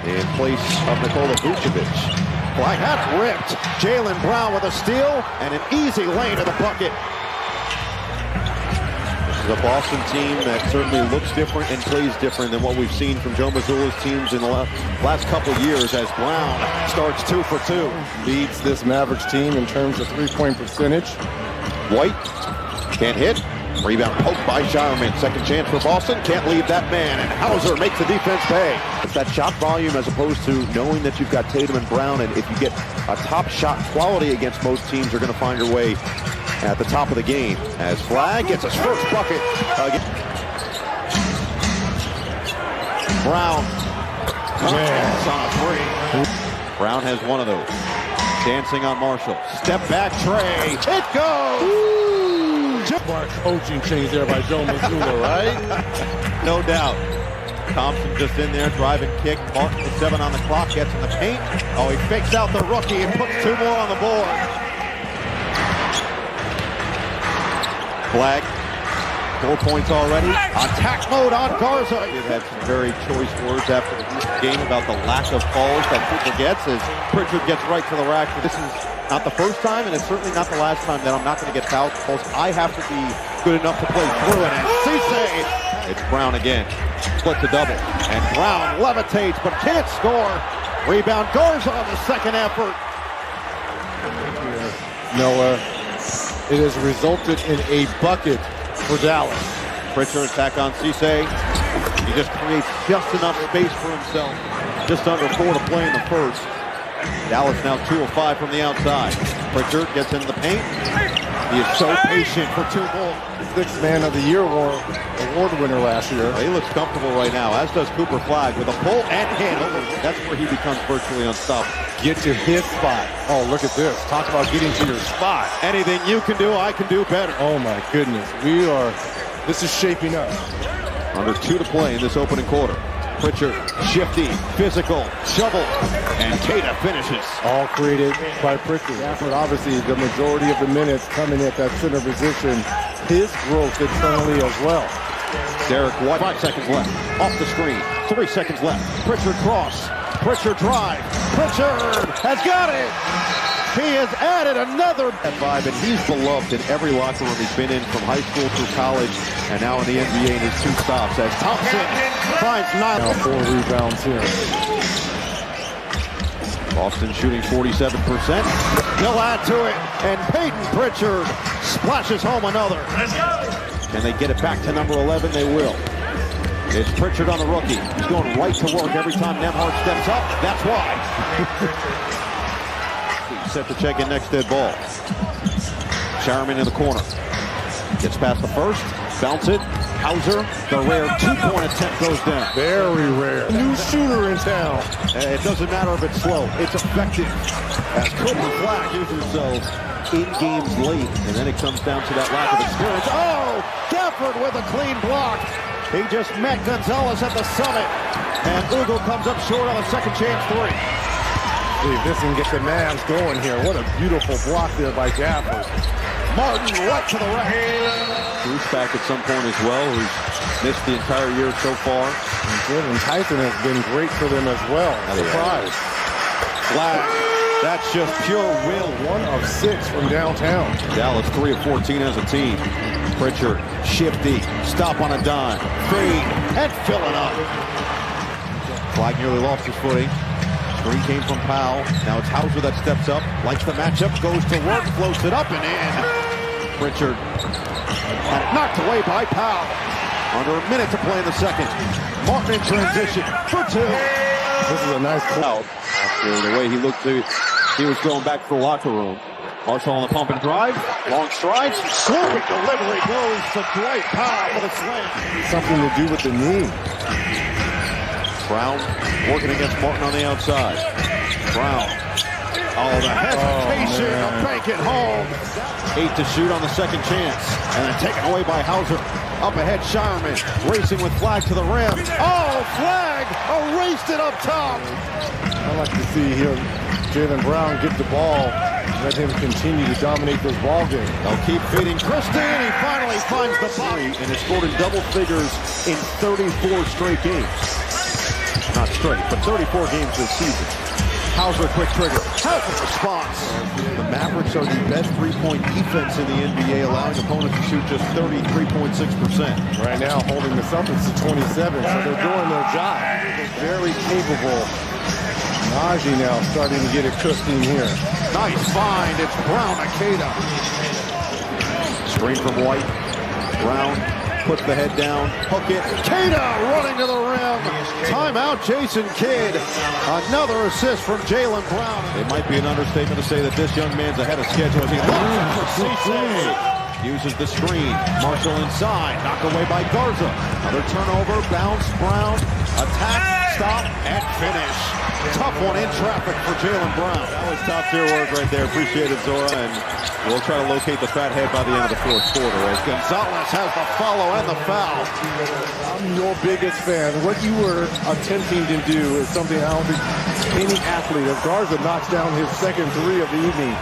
in place of Nikola Vucevic. Flag that's ripped. Jaylen Brown with a steal and an easy lane to the bucket. This is a Boston team that certainly looks different and plays different than what we've seen from Joe Mazzulla's teams in the last couple years, as Brown starts 2 for 2. Leads this Mavericks team in terms of three-point percentage. White can't hit. Rebound poked by Shireman. Second chance for Boston. Can't leave that man. And Hauser makes the defense pay. It's that shot volume as opposed to knowing that you've got Tatum and Brown. And if you get a top shot quality against most teams, you're going to find your way at the top of the game. As Flag gets his first bucket. Brown. On a three. Brown has one of those. Dancing on Marshall. Step back, Trey. It goes! Smart coaching change there by Joe Mazzulla, right? No doubt. Thompson just in there, driving kick. Martin with 7 on the clock, gets in the paint. Oh, he fakes out the rookie and puts 2 more on the board. Flag. 4 points already. Attack mode on Garza. You've had some very choice words after the game about the lack of calls that Cooper gets as Pritchard gets right to the rack. This is not the first time, and it's certainly not the last time that I'm not going to get foul calls. I have to be good enough to play through it. And Cisse, it's Brown again. Split the double. And Brown levitates, but can't score. Rebound Garza on the second effort. Noah, it has resulted in a bucket for Dallas. Pritchard attack on Cisse. He just creates just enough space for himself. Just under 4 to play in the first. Dallas now 2 of 5 from the outside. Pritchard gets into the paint. He is so patient for 2 more. 6th Man of the Year award winner last year. He looks comfortable right now, as does Cooper Flag with a pull and hit. That's where he becomes virtually unstoppable. Get to his spot. Oh, look at this. Talk about getting to your spot. Anything you can do, I can do better. Oh my goodness. This is shaping up. Under 2 to play in this opening quarter. Pritchard, shifty, physical, shovel, and Keita finishes. All created by Pritchard. Gafford, obviously, the majority of the minutes coming at that center position. His growth internally as well. Derek White, 5 seconds left. Off the screen, 3 seconds left. Pritchard cross, Pritchard drive. Pritchard has got it. He has added another vibe, and he's beloved in every locker room he's been in from high school through college, and now in the NBA in his 2 stops as Thompson finds 9. Now 4 rebounds here. Boston shooting 47%. He'll add to it, and Peyton Pritchard splashes home another. Can they get it back to number 11? They will. It's Pritchard on the rookie. He's going right to work every time Nembhard steps up. That's why. Set to check in next dead ball. Shireman in the corner. Gets past the first. Bounce it. Hauser. The rare 2-point attempt goes down. Very rare. New shooter in town. It doesn't matter if it's slow. It's effective. As Cooper Flag uses himself in games late. And then it comes down to that lack of experience. Oh! Gafford with a clean block. He just met Gonzalez at the summit. And Ugo comes up short on a second chance 3. See if this can get the Mavs going here. What a beautiful block there by Gafford. Martin right to the right. Bruce back at some point as well, who's missed the entire year so far. And Tyson has been great for them as well. Surprise. Flag. That's just pure will. 1 of 6 from downtown. Dallas 3 of 14 as a team. Pritchard, shifty, stop on a dime, fade, and fill it up. Flag nearly lost his footing. Screen came from Powell. Now it's Hauser that steps up, likes the matchup, goes to work, floats it up and in. Pritchard had it knocked away by Powell. Under a minute to play in the second. Martin in transition for 2. This is a nice call. After the way he looked, he was going back to the locker room. Marshall on the pump and drive. Long strides. Swooping delivery goes to Dwight Powell for the slam. Something to do with the knee. Brown working against Martin on the outside. Brown. Oh, the hesitation to bank it home. 8 to shoot on the second chance. And then taken away by Hauser. Up ahead, Shireman racing with Flag to the rim. Oh, Flag erased it up top. I like to see here Jaylen Brown get the ball. Let him continue to dominate this ball game. They'll keep feeding Christie. He finally finds the body and has scored in double figures in 34 straight games. Not straight, but 34 games this season. Hauser, quick trigger. Hauser response. The Mavericks are the best three-point defense in the NBA, allowing opponents to shoot just 33.6%. Right now, holding the Celtics to 27, so they're doing their job. Very capable. Najee now starting to get it cooking here. Nice find. It's Brown Akeda. Screen from White. Brown puts the head down. Hook it. Akeda running to the rim. Timeout, Jason Kidd. Another assist from Jaylen Brown. It might be an understatement to say that this young man's ahead of schedule as he looks for Cisse. Uses the screen. Marshall inside. Knocked away by Garza. Another turnover. Bounce. Brown. Attack. Stop. And finish. Tough one in traffic for Jaylen Brown. That was top-tier work right there. Appreciate it, Zora. And we'll try to locate the fat head by the end of the fourth quarter as Gonzalez has the follow and the foul. I'm your biggest fan. What you were attempting to do is something I don't think any athlete, as Garza knocks down his second three of the evening.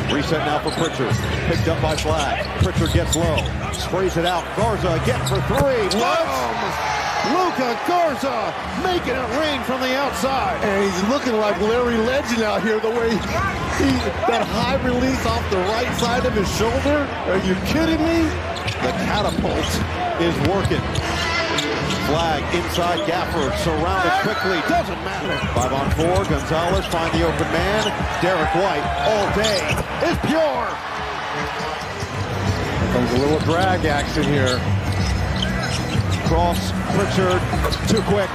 Reset now for Pritchard. Picked up by Flag. Pritchard gets low. Sprays it out. Garza again for three. Luka Garza making it rain from the outside. And he's looking like Larry Legend out here, the way that high release off the right side of his shoulder. Are you kidding me? The catapult is working. Flag inside Gafford, surrounded quickly, doesn't matter. 5-on-4, Gonzalez find the open man. Derek White all day is pure. Here comes a little drag action here. Cross, Pritchard, too quick.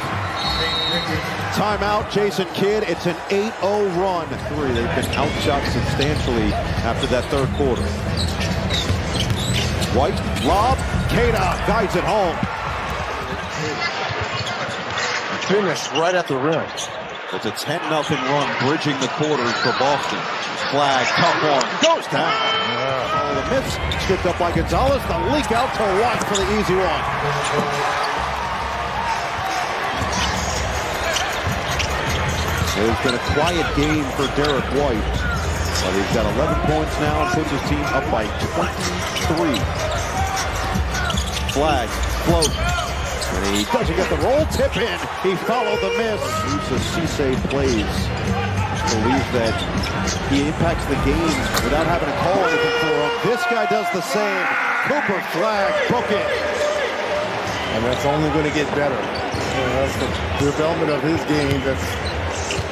Timeout, Jason Kidd. It's an 8-0 run. They've been outshot substantially after that third quarter. White, lob, Keda guides it home. Finished right at the rim. It's a 10-0 run, bridging the quarters for Boston. Flag, tough one, goes down. Follow the miss, stripped up by Gonzalez. The leak out to White for the easy one. It's been a quiet game for Derek White, but he's got 11 points now and puts his team up by 23. Flag, float. And he doesn't get the roll, tip in. He followed the miss. Cisse plays. Believes that he impacts the game without having to call anything for him. This guy does the same. Cooper, Flag, book it. And that's only going to get better. And that's the development of his game that's,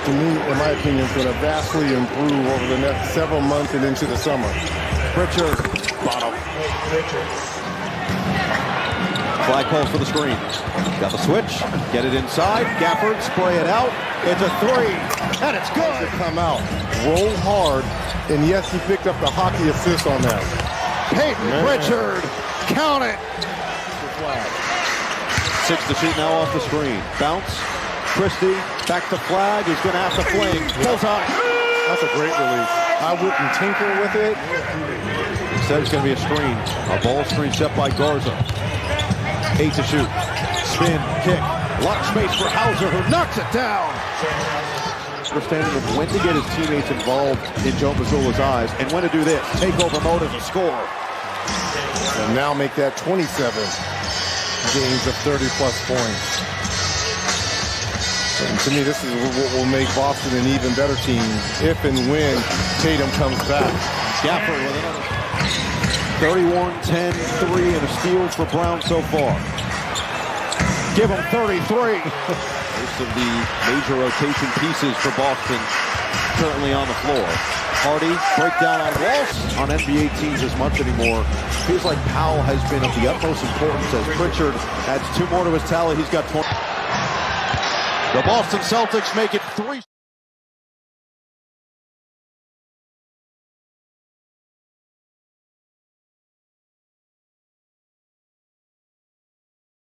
to me, in my opinion, is going to vastly improve over the next several months and into the summer. Pritchard, bottom. Flag calls for the screen. Got the switch. Get it inside. Gafford, spray it out. It's a three. And it's good. Come out. Roll hard. And yes, he picked up the hockey assist on that. Peyton Pritchard. Count it. 6 to shoot now off the screen. Bounce. Christie. Back to Flag. He's going to have to fling. Bullseye. That's a great release. I wouldn't tinker with it. Instead, it's going to be a screen. A ball screen set by Garza. 8 to shoot. Spin, kick. A lot of space for Hauser, who knocks it down. Understanding of when to get his teammates involved in Joe Mazzulla's eyes and when to do this. Takeover mode as a scorer. And now make that 27 games of 30-plus points. And to me, this is what will make Boston an even better team if and when Tatum comes back. Gafford with another 31, 10, 3, and a steal for Brown so far. Give him 33. Most of the major rotation pieces for Boston currently on the floor. Hardy, breakdown on Walsh. On NBA teams as much anymore. Feels like Powell has been of the utmost importance as Pritchard adds 2 more to his tally. He's got 20. The Boston Celtics make it 3.